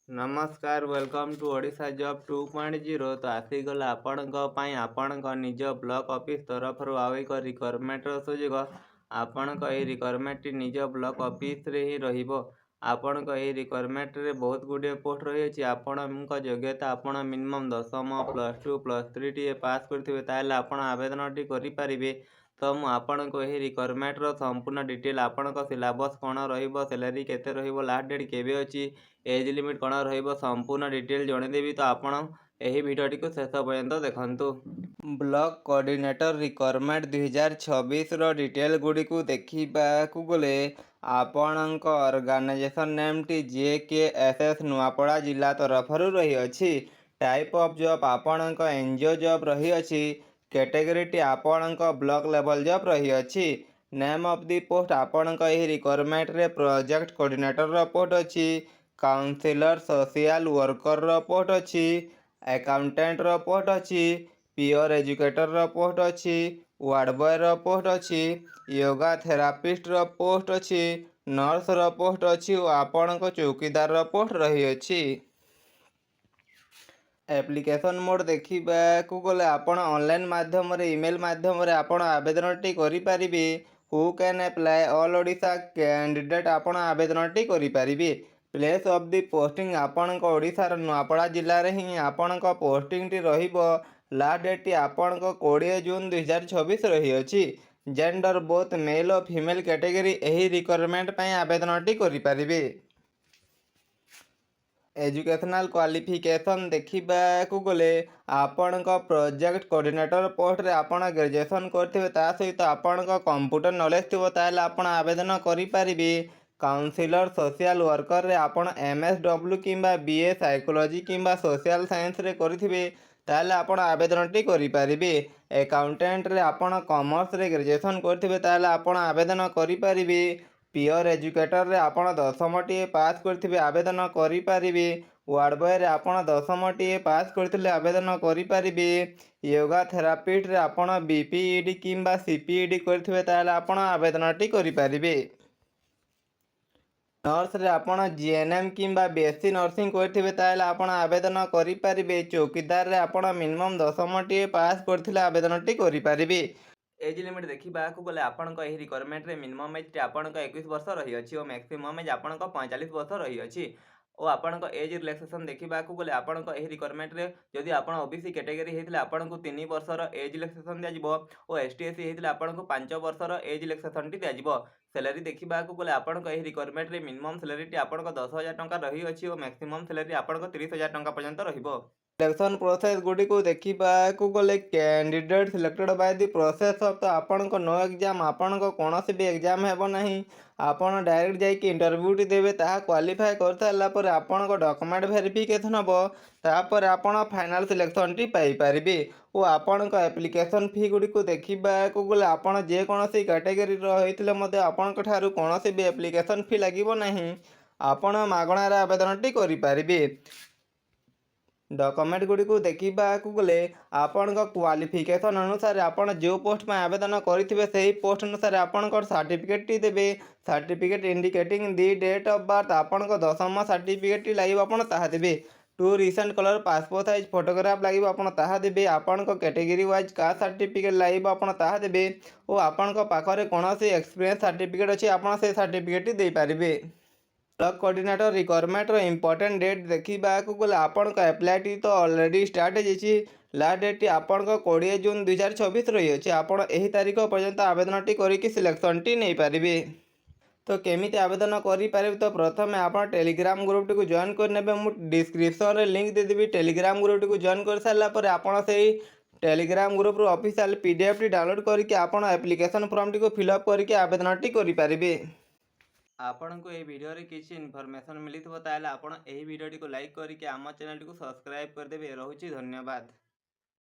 नमस्कार welcome to Odisha job 2.0 तो आसीगला आपण निज ब्लॉक ऑफिस तरफ आउ एक रिक्वायरमेंट सुजोग आपण रिक्वायरमेंट निज ब्लॉक ऑफिस रे ही रहिबो। आपण रिक्वायरमेंट रे बहुत गुड़े पोस्ट रही आपण योग्यता आपण मिनिमम 10म +2 +3 टी पास करथिबे ताले आपण आवेदन टी करि परिबे। तो मु आपण को यही रिक्वायरमेंट रो संपूर्ण डिटेल आपण को सिलेबस कौन रहिबो, सैलरी केते रहिबो, लास्ट डेट केबे अछि, एज लिमिट कौन रहिबो संपूर्ण डिटेल जणेदेवी। तो आपण यही वीडियोटी को शेष पर्यंत देखंतु। ब्लॉक कोऑर्डिनेटर रिक्वायरमेंट 2026 रो डिटेल गुडी को देखिबा को गले आपणक ऑर्गेनाइजेशन नेम टी JKSS नुआपड़ा जिला तरफ रही अछि। टाइप ऑफ जॉब आपणक एनजीओ जॉब रही अछि। कैटेगरी टी आपणक ब्लॉक लेवल जॉब रही अछि। नेम ऑफ दी पोस्ट आपणक एही रिक्वायरमेंट रे प्रोजेक्ट कोऑर्डिनेटर रो पोस्ट अछि, काउंसलर सोशल वर्कर रो पोस्ट अछि, अकाउंटेंट रो पोस्ट अछि, पियर एजुकेटर रो पोस्ट अछि, वार्ड बॉय रो पोस्ट अछि, योगा थेरापिस्ट रो पोस्ट अछि, नर्स रो पोस्ट अछि और आपणक चौकीदार रो पोस्ट रही अछि। एप्लिकेशन मोड देखिबा को गले आपण ऑनलाइन माध्यम रे ईमेल माध्यम रे आपण आवेदन टी करि परिबे। Who can apply all Odisha candidate आपण आवेदन टी करि परिबे। प्लेस ऑफ दी पोस्टिंग आपण को ओडिशा र नुआपड़ा जिल्ला रे ही आपण को पोस्टिंग टी रहिबो। लास्ट डेट टी आपण को 20 जून 2026 रही अछि। जेंडर बोथ मेल और फीमेल कैटेगरी एही रिक्वायरमेंट पय आवेदन टी करि परिबे। एजुकेशनल क्वालिफिकेशन देखिबा को गले आपण को प्रोजेक्ट कोऑर्डिनेटर पोस्ट रे आपण ग्रेजुएशन करथिबे ता सहित आपण को कंप्यूटर नॉलेज थिबो ताले आपण आवेदन करि परिबे। काउंसलर सोशल वर्कर रे आपण MSW किंबा BA साइकोलॉजी किंबा सोशल साइंस रे करथिबे ताले आपण आवेदन टी करि परिबे। अकाउंटेंट रे आपण कॉमर्स रे ग्रेजुएशन करथिबे ताले आपण आवेदन करि परिबे। पियर एजुकेटर रे आपण 10म टी पास करथिबे आवेदन करि परिबे। वार्ड बॉय रे आपण 10म टी पास करथिले आवेदन करि परिबे। योगा थेरापिस्ट रे आपण BPED किंबा CPED करथिबे ताले आपण आवेदन टी करि परिबे। नर्स रे आपण GNM किंबा BSc नर्सिंग करथिबे ताले आपण आवेदन करि परिबे। चौकीदार रे आपण मिनिमम 10म टी पास करथिले आवेदन टी करि परिबे। एज लिमिट देखिबा को गले आपणक एही रिक्वायरमेंट रे मिनिमम एज टी आपणक 21 वर्ष रही अछि और मैक्सिमम एज आपणक 45 वर्ष रही अछि। और आपणक एज रिलैक्सेशन देखिबा को गले आपणक एही रिक्वायरमेंट रे जदि आपण ओबीसी कैटेगरी हेतिले आपणक 3 वर्षर एज रिलैक्सेशन दिया जिवो और ST SC हेतिले आपणक 5 वर्षर एज रिलैक्सेशन टी दिया जिवो। सैलरी देखिबा को गले आपणक एही रिक्वायरमेंट रे मिनिमम सैलरी टी आपणक 10,000 टंका रही अछि और मैक्सिमम सैलरी आपणक 30,000 टंका पर्यंत रहिबो। सिलेक्शन प्रोसेस गुडी को देखिबा को गले candidate selected by the process of तो आपन को नो एग्जाम आपन को कोनोसी भी एग्जाम हेबो नहीं। आपन डायरेक्ट जाई कि इंटरव्यू टी देबे ताहा क्वालिफाई करथला पर आपन को डॉक्यूमेंट वेरिफिकेशन हबो तापर आपन फाइनल सिलेक्शन टी पाई परिबे। ओ आपन को एप्लीकेशन फी गुडी को देखिबा को गले आपन जे कोनोसी कैटेगरी रो होइतिले मध्ये आपन को थारु कोनोसी भी एप्लीकेशन फी लागिबो नहीं। आपन मागणा रे आवेदन टी करि परिबे। डॉक्यूमेंट गुडी को देखिबा को गले आपण को क्वालिफिकेशन अनुसार आपण जो पोस्ट में आवेदन करिथिबे सेही पोस्ट अनुसार आपण को सर्टिफिकेट टी देबे। Certificate indicating the date of birth आपण को 10मा सर्टिफिकेट टी लागिबो आपण ताहा देबे। Two recent colour passport size photograph लागिबो आपण ताहा देबे। आपण को कैटेगरी वाइज कास्ट सर्टिफिकेट लागिबो आपण ताहा देबे। और आपण को पाखरे कोनोसी एक्सपीरियंस सर्टिफिकेट अछि आपण से सर्टिफिकेट टी दे परिबे। ब्लॉक कोऑर्डिनेटर रिक्वायरमेंट रो इंपोर्टेंट डेट देखिबा को गले आपण को अप्लाई टी तो ऑलरेडी स्टार्ट हेछि। लास्ट डेट टी आपण को 20 जून 2026 रही अछि। आपण एही तारिख पर्यंत आवेदन टी करि कि सिलेक्शन टी नै परिबे। तो केमिति आवेदन करि परिबे तो प्रथमे आपण टेलीग्राम ग्रुप टी को जॉइन कर नेबे। मु डिस्क्रिप्शन रे लिंक दे देबी। टेलीग्राम ग्रुप टी को जॉइन कर सारला पर आपण सेही टेलीग्राम ग्रुप रो ऑफिशियल PDF टी डाउनलोड करिके आपण एप्लीकेशन फॉर्म टी को फिल अप करिके आवेदन टी करि परिबे। आपण को ए वीडियो रे किछि इन्फॉर्मेशन मिलिथबो ताले आपण एही वीडियो टी को लाइक करिके आम चैनल टी को सब्सक्राइब कर देबे। रहूची धन्यवाद।